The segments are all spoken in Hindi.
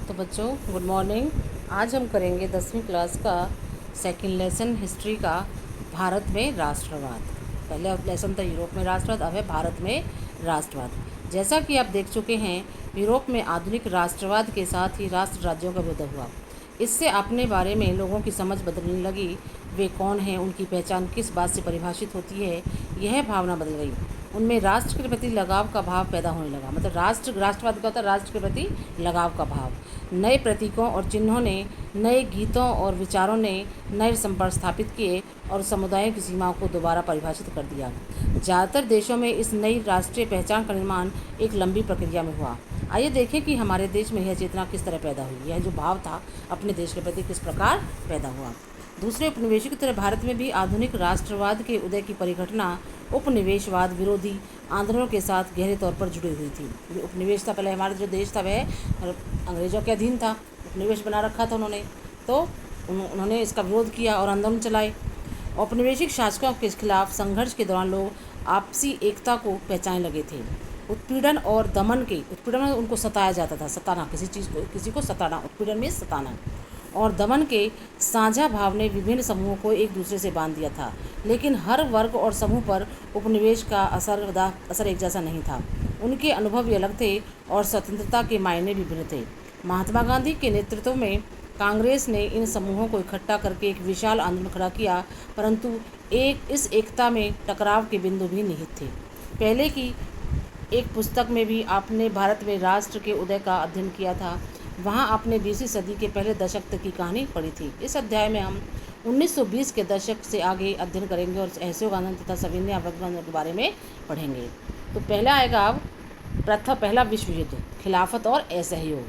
तो बच्चों गुड मॉर्निंग। आज हम करेंगे 10वीं क्लास का सेकंड लेसन हिस्ट्री का भारत में राष्ट्रवाद। पहले लेसन था यूरोप में राष्ट्रवाद, अब है भारत में राष्ट्रवाद। जैसा कि आप देख चुके हैं, यूरोप में आधुनिक राष्ट्रवाद के साथ ही राष्ट्र राज्यों का विरोध हुआ। इससे अपने बारे में लोगों की समझ बदलने लगी। वे कौन हैं, उनकी पहचान किस बात से परिभाषित होती है, यह भावना बदल गई। उनमें राष्ट्र के प्रति लगाव का भाव पैदा होने लगा। मतलब राष्ट्रवाद का होता है राष्ट्र के प्रति लगाव का भाव। नए प्रतीकों और चिन्हों ने, नए गीतों और विचारों ने नए संपर्क स्थापित किए और समुदायों की सीमाओं को दोबारा परिभाषित कर दिया। ज़्यादातर देशों में इस नई राष्ट्रीय पहचान का निर्माण एक लंबी प्रक्रिया में हुआ। आइए देखें कि हमारे देश में यह चेतना किस तरह पैदा हुई, यह जो भाव था अपने देश के प्रति किस प्रकार पैदा हुआ। दूसरे उपनिवेशों की तरह भारत में भी आधुनिक राष्ट्रवाद के उदय की परिघटना उपनिवेशवाद विरोधी आंदोलनों के साथ गहरे तौर पर जुड़ी हुई थी। उपनिवेश था, पहले हमारा जो देश था वह अंग्रेजों के अधीन था, उपनिवेश बना रखा था उन्होंने, तो उन्होंने इसका विरोध किया और आंदोलन चलाए। औपनिवेशिक शासकों के खिलाफ संघर्ष के दौरान लोग आपसी एकता को पहचानने लगे थे। उत्पीड़न और दमन के, उत्पीड़न में उनको सताया जाता था, सताना, किसी को सताना, उत्पीड़न में सताना और दमन के साझा भाव ने विभिन्न समूहों को एक दूसरे से बांध दिया था। लेकिन हर वर्ग और समूह पर उपनिवेश का असर एक जैसा नहीं था। उनके अनुभव भी अलग थे और स्वतंत्रता के मायने भी भिन्न थे। महात्मा गांधी के नेतृत्व में कांग्रेस ने इन समूहों को इकट्ठा करके एक विशाल आंदोलन खड़ा किया, परंतु इस एकता में टकराव के बिंदु भी निहित थे। पहले की एक पुस्तक में भी आपने भारत में राष्ट्र के उदय का अध्ययन किया था। वहाँ आपने 20वीं सदी के पहले दशक तक की कहानी पढ़ी थी। इस अध्याय में हम 1920 के दशक से आगे अध्ययन करेंगे और असहयोग आंदोलन तथा सविनय आंदोलन के बारे में पढ़ेंगे। तो पहला आएगा अब पहला विश्व युद्ध, खिलाफत और असहयोग।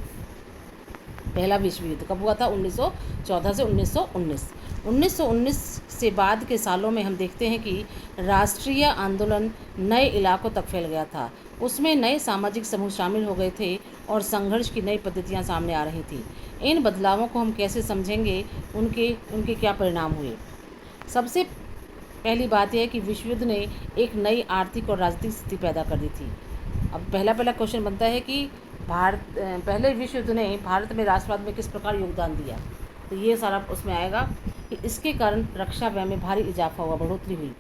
पहला विश्व युद्ध कब हुआ था? 1914 से 1919। 1919 से बाद के सालों में हम देखते हैं कि राष्ट्रीय आंदोलन नए इलाकों तक फैल गया था। उसमें नए सामाजिक समूह शामिल हो गए थे और संघर्ष की नई पद्धतियां सामने आ रही थी। इन बदलावों को हम कैसे समझेंगे, उनके क्या परिणाम हुए? सबसे पहली बात यह है कि विश्व युद्ध ने एक नई आर्थिक और राजनीतिक स्थिति पैदा कर दी थी। अब पहला क्वेश्चन बनता है कि पहले विश्व युद्ध ने भारत में राष्ट्रवाद में किस प्रकार योगदान दिया। तो ये सारा उसमें आएगा कि इसके कारण रक्षा व्यय में भारी इजाफा हुआ, बढ़ोतरी हुई।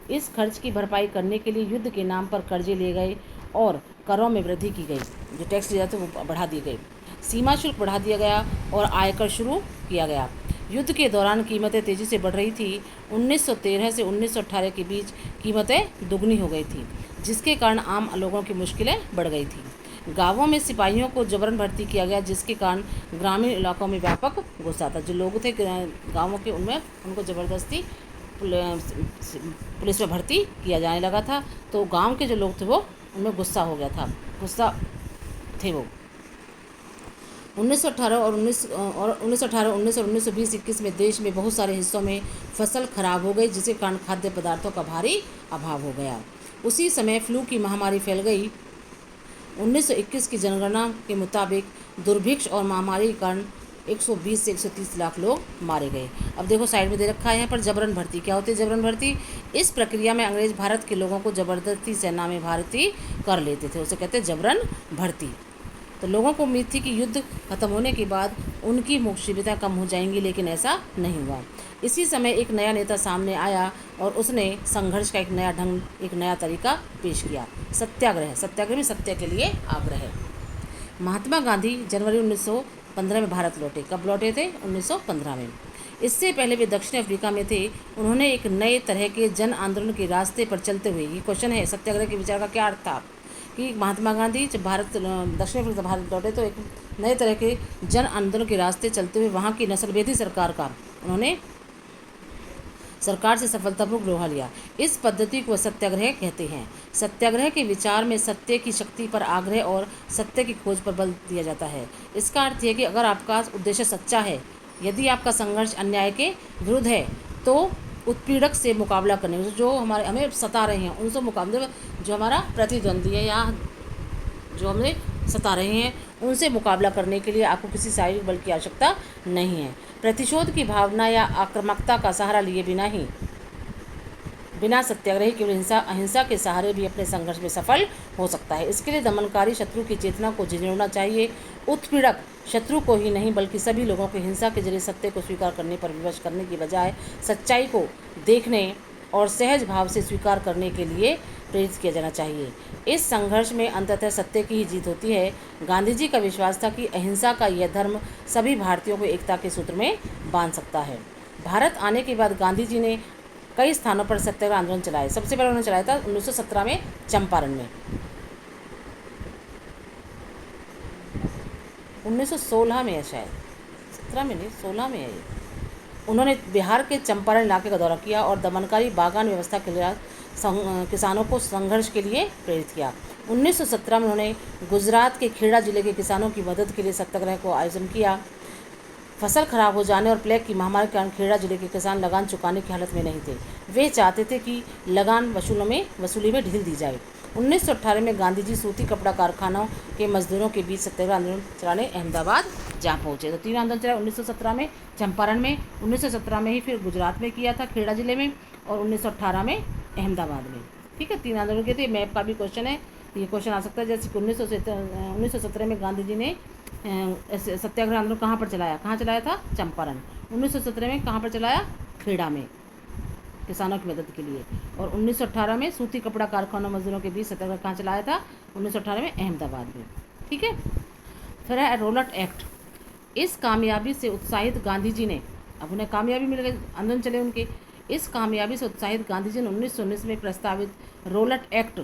इस खर्च की भरपाई करने के लिए युद्ध के नाम पर कर्जे लिए गए और करों में वृद्धि की गई। जो टैक्स लिए जाते वो बढ़ा दिए गए, सीमा शुल्क बढ़ा दिया गया और आयकर शुरू किया गया। युद्ध के दौरान कीमतें तेज़ी से बढ़ रही थी। 1913 से 1918 के बीच कीमतें दुगनी हो गई थी, जिसके कारण आम लोगों की मुश्किलें बढ़ गई थी। गांवों में सिपाहियों को जबरन भर्ती किया गया, जिसके कारण ग्रामीण इलाकों में व्यापक गुस्सा था। जो लोग थे गांवों के, उनमें उनको ज़बरदस्ती पुलिस में भर्ती किया जाने लगा था। तो गांव के जो लोग थे वो उनमें गुस्सा हो गया था, गुस्सा थे वो। 1918 और 1920-21 में देश में बहुत सारे हिस्सों में फसल खराब हो गई, जिसके कारण खाद्य पदार्थों का भारी अभाव हो गया। उसी समय फ्लू की महामारी फैल गई। 1921 की जनगणना के मुताबिक दुर्भिक्ष और महामारी के कारण 120 से 130 लाख लोग मारे गए। अब देखो साइड में दे रखा है यहाँ पर जबरन भर्ती। क्या होती है जबरन भर्ती? इस प्रक्रिया में अंग्रेज भारत के लोगों को जबरदस्ती सेना में भर्ती कर लेते थे, उसे कहते हैं जबरन भर्ती। तो लोगों को उम्मीद थी कि युद्ध खत्म होने के बाद उनकी मुसीबतें कम हो जाएंगी, लेकिन ऐसा नहीं हुआ। इसी समय एक नया नेता सामने आया और उसने संघर्ष का एक नया ढंग, एक नया तरीका पेश किया, सत्याग्रह। सत्याग्रह में सत्य के लिए आग्रह। महात्मा गांधी जनवरी 1915 में भारत लौटे। कब लौटे थे? 1915 में। इससे पहले वे दक्षिण अफ्रीका में थे। उन्होंने एक नए तरह के जन आंदोलन के रास्ते पर चलते हुए, ये क्वेश्चन है सत्याग्रह के विचार का क्या अर्थ था, कि महात्मा गांधी जब दक्षिण अफ्रीका भारत लौटे तो एक नए तरह के जन आंदोलन के रास्ते चलते हुए वहाँ की नस्लभेदी सरकार का उन्होंने सरकार से सफलतापूर्वक लोहा लिया। इस पद्धति को सत्याग्रह कहते हैं। सत्याग्रह के विचार में सत्य की शक्ति पर आग्रह और सत्य की खोज पर बल दिया जाता है। इसका अर्थ है कि अगर आपका उद्देश्य सच्चा है, यदि आपका संघर्ष अन्याय के विरुद्ध है, तो उत्पीड़क से मुकाबला करने, जो हमें सता रहे हैं उनसे मुकाबले, जो हमारा प्रतिद्वंदी है या जो हमें सता रहे हैं उनसे मुकाबला करने के लिए आपको किसी शारीरिक बल की आवश्यकता नहीं है। प्रतिशोध की भावना या आक्रामकता का सहारा लिए बिना सत्याग्रही केवल अहिंसा के सहारे भी अपने संघर्ष में सफल हो सकता है। इसके लिए दमनकारी शत्रु की चेतना को झिझोड़ना चाहिए। उत्पीड़क शत्रु को ही नहीं बल्कि सभी लोगों को हिंसा के जरिए सत्य को स्वीकार करने पर विवश करने की बजाय सच्चाई को देखने और सहज भाव से स्वीकार करने के लिए प्रेरित किया जाना चाहिए। इस संघर्ष में अंततः सत्य की ही जीत होती है। गांधी जी का विश्वास था कि अहिंसा का यह धर्म सभी भारतीयों को एकता के सूत्र में बांध सकता है। भारत आने के बाद गांधी जी ने कई स्थानों पर सत्याग्रह आंदोलन चलाए। सबसे पहले उन्होंने चलाया था 1917 में चंपारण में, 1916 में है शायद, 17 में नहीं 16 में है ये। उन्होंने बिहार के चंपारण इलाके का दौरा किया और दमनकारी बागान व्यवस्था के लिए किसानों को संघर्ष के लिए प्रेरित किया। 1917 में उन्होंने गुजरात के खेड़ा जिले के किसानों की मदद के लिए सत्याग्रह को आयोजन किया। फसल खराब हो जाने और प्लेग की महामारी के कारण खेड़ा जिले के किसान लगान चुकाने की हालत में नहीं थे। वे चाहते थे कि लगान वसूली में ढील दी जाए। 1918 में गांधी जी सूती कपड़ा कारखानों के मजदूरों के बीच सत्याग्रह आंदोलन चलाने अहमदाबाद जा पहुंचे। तो 3 आंदोलन चला, 1917 में चंपारण में, 1917 में ही फिर गुजरात में किया था खेड़ा जिले में, और 1918 में अहमदाबाद में। ठीक है, 3 आंदोलन किए थे। मैप का भी क्वेश्चन है, ये क्वेश्चन आ सकता है। जैसे कि 1917 में गांधी जी ने सत्याग्रह आंदोलन कहाँ पर चलाया, कहाँ चलाया था, चंपारण। 1917 में कहाँ पर चलाया, खेड़ा में, किसानों की मदद के लिए। और 1918 में सूती कपड़ा कारखानों मजदूरों के बीच सत्याग्रह कहाँ चलाया था, 1918 में अहमदाबाद में। ठीक है, फिर है रोलट एक्ट। इस कामयाबी से उत्साहित गांधी जी ने, अब उन्हें कामयाबी मिल गई, आंदोलन चले उनके, इस कामयाबी से उत्साहित गांधी जी ने 1919 में प्रस्तावित रोलट एक्ट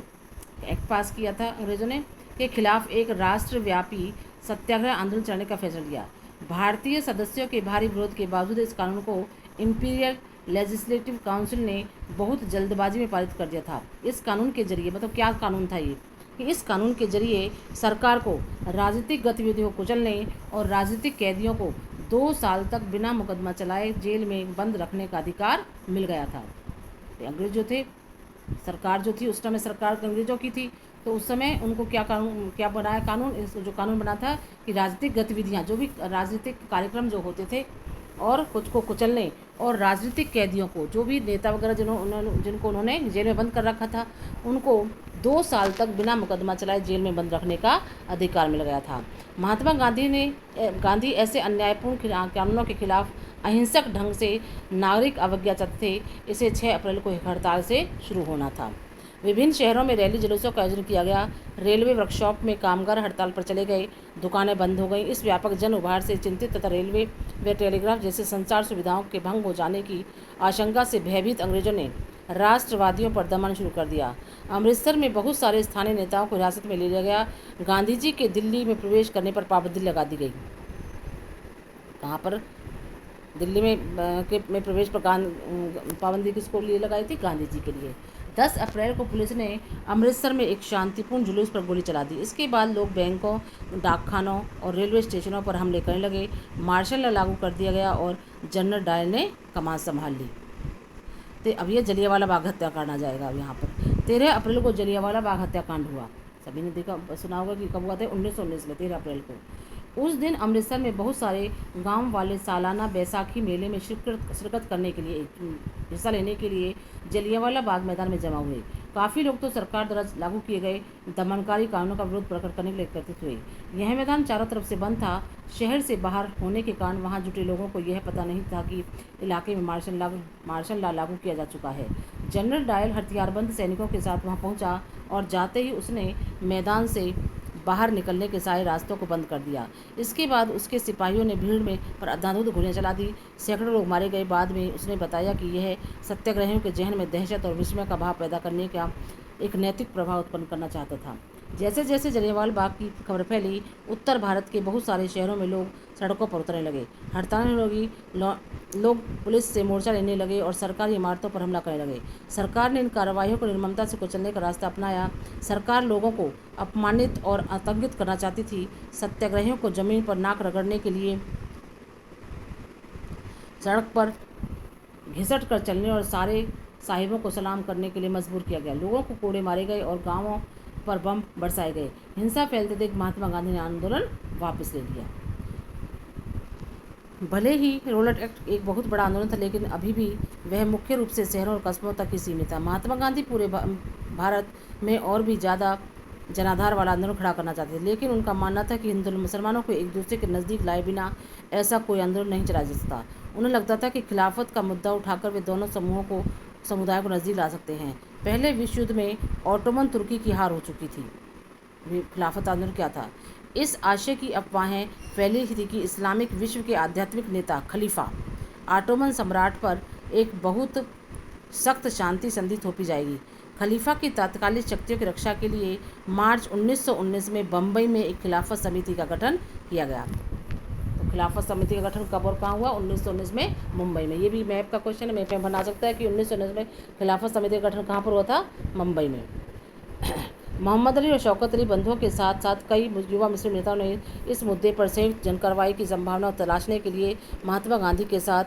पास किया था अंग्रेजों ने, के खिलाफ एक राष्ट्रव्यापी सत्याग्रह आंदोलन चलाने का फैसला लिया। भारतीय सदस्यों के भारी विरोध के बावजूद इस कानून को इंपीरियल लेजिस्लेटिव काउंसिल ने बहुत जल्दबाजी में पारित कर दिया था। इस कानून के जरिए, मतलब क्या कानून था ये, कि इस कानून के जरिए सरकार को राजनीतिक गतिविधियों को कुचलने और राजनीतिक कैदियों को 2 साल तक बिना मुकदमा चलाए जेल में बंद रखने का अधिकार मिल गया था। अंग्रेज जो थे, सरकार जो थी उस समय सरकार अंग्रेजों की थी, तो उस समय उनको क्या बनाया कानून, जो कानून बना था कि राजनीतिक गतिविधियाँ, जो भी राजनीतिक कार्यक्रम जो होते थे और कुछ को कुचलने, और राजनीतिक कैदियों को, जो भी नेता वगैरह जिनको उन्होंने जेल में बंद कर रखा था, उनको 2 साल तक बिना मुकदमा चलाए जेल में बंद रखने का अधिकार मिल गया था। महात्मा गांधी ऐसे अन्यायपूर्ण कानूनों के खिलाफ अहिंसक ढंग से नागरिक अवज्ञा चाहते थे। इसे 6 अप्रैल को हड़ताल से शुरू होना था। विभिन्न शहरों में रैली जुलूसों का आयोजन किया गया। रेलवे वर्कशॉप में कामगार हड़ताल पर चले गए, दुकानें बंद हो गईं। इस व्यापक जन उभार से चिंतित तथा रेलवे व टेलीग्राफ जैसे संचार सुविधाओं के भंग हो जाने की आशंका से भयभीत अंग्रेजों ने राष्ट्रवादियों पर दमन शुरू कर दिया। अमृतसर में बहुत सारे स्थानीय नेताओं को हिरासत में ले लिया गया। गांधी जी के दिल्ली में प्रवेश करने पर पाबंदी लगा दी गई। कहाँ पर, दिल्ली में प्रवेश पर पाबंदी किसको लिए लगाई थी, गांधी जी के लिए। 10 अप्रैल को पुलिस ने अमृतसर में एक शांतिपूर्ण जुलूस पर गोली चला दी। इसके बाद लोग बैंकों, डाकखानों और रेलवे स्टेशनों पर हमले करने लगे। मार्शल लॉ लागू कर दिया गया और जनरल डायल ने कमान संभाल ली। तो अब ये जलियांवाला बाग हत्याकांड आ जाएगा। अब यहाँ पर 13 अप्रैल को जलियांवाला बाग हत्याकांड हुआ। सभी ने देखा, सुना होगा कि कब हुआ था, 1919 में 13 अप्रैल को। उस दिन अमृतसर में बहुत सारे गांव वाले सालाना बैसाखी मेले में शिरकत करने के लिए, हिस्सा लेने के लिए जलियांवाला बाग मैदान में जमा हुए। काफ़ी लोग तो सरकार द्वारा लागू किए गए दमनकारी कानूनों का विरोध प्रकट करने के लिए एकत्रित हुए। यह मैदान चारों तरफ से बंद था। शहर से बाहर होने के कारण वहां जुटे लोगों को यह पता नहीं था कि इलाके में मार्शल लॉ लागू किया जा चुका है। जनरल डायल हथियारबंद सैनिकों के साथ वहां पहुंचा और जाते ही उसने मैदान से बाहर निकलने के सारे रास्तों को बंद कर दिया। इसके बाद उसके सिपाहियों ने भीड़ में पर अंधाधुंध गोलियां चला दी। सैकड़ों लोग मारे गए। बाद में उसने बताया कि यह सत्याग्रहियों के जहन में दहशत और विस्मय का भाव पैदा करने का एक नैतिक प्रभाव उत्पन्न करना चाहता था। जैसे जैसे जलियांवाला बाग की खबर फैली, उत्तर भारत के बहुत सारे शहरों में लोग सड़कों पर उतरने लगे। हड़तालें होगी, लोग पुलिस से मोर्चा लेने लगे और सरकारी इमारतों पर हमला करने लगे। सरकार ने इन कार्रवाइयों को निर्ममता से कुचलने का रास्ता अपनाया। सरकार लोगों को अपमानित और आतंकित करना चाहती थी। सत्याग्रहियों को जमीन पर नाक रगड़ने के लिए, सड़क पर घिसट कर चलने और सारे साहिबों को सलाम करने के लिए मजबूर किया गया। लोगों को कोड़े मारे गए और गांवों पर बम बरसाए गए। हिंसा फैलते देख महात्मा गांधी ने आंदोलन वापस ले लिया। भले ही रोलट एक्ट एक बहुत बड़ा आंदोलन था, लेकिन अभी भी वह मुख्य रूप से शहरों और कस्बों तक ही सीमित था। महात्मा गांधी पूरे भारत में और भी ज़्यादा जनाधार वाला आंदोलन खड़ा करना चाहते थे, लेकिन उनका मानना था कि हिंदू मुसलमानों को एक दूसरे के नज़दीक लाए बिना ऐसा कोई आंदोलन नहीं चला जा सकता। उन्हें लगता था कि खिलाफत का मुद्दा उठाकर वे दोनों समुदाय को नज़दीक ला सकते हैं। पहले विश्व युद्ध में ऑटोमन तुर्की की हार हो चुकी थी। खिलाफत आंदोलन क्या था? इस आशय की अफवाहें फैली थी कि इस्लामिक विश्व के आध्यात्मिक नेता खलीफा ऑटोमन सम्राट पर एक बहुत सख्त शांति संधि थोपी जाएगी। खलीफा की तात्कालिक शक्तियों की रक्षा के लिए मार्च 1919 में बम्बई में एक खिलाफत समिति का गठन किया गया। तो खिलाफत समिति का गठन कब और कहाँ हुआ? 1919 में मुंबई में। ये भी मैप का क्वेश्चन है, मैप में बना सकता है कि 1919 में खिलाफत समिति का गठन कहाँ पर हुआ था? मुंबई में। मोहम्मद अली और शौकत अली बंधुओं के साथ साथ कई युवा मुस्लिम नेताओं ने इस मुद्दे पर संयुक्त जनकार्रवाई की संभावना तलाशने के लिए महात्मा गांधी के साथ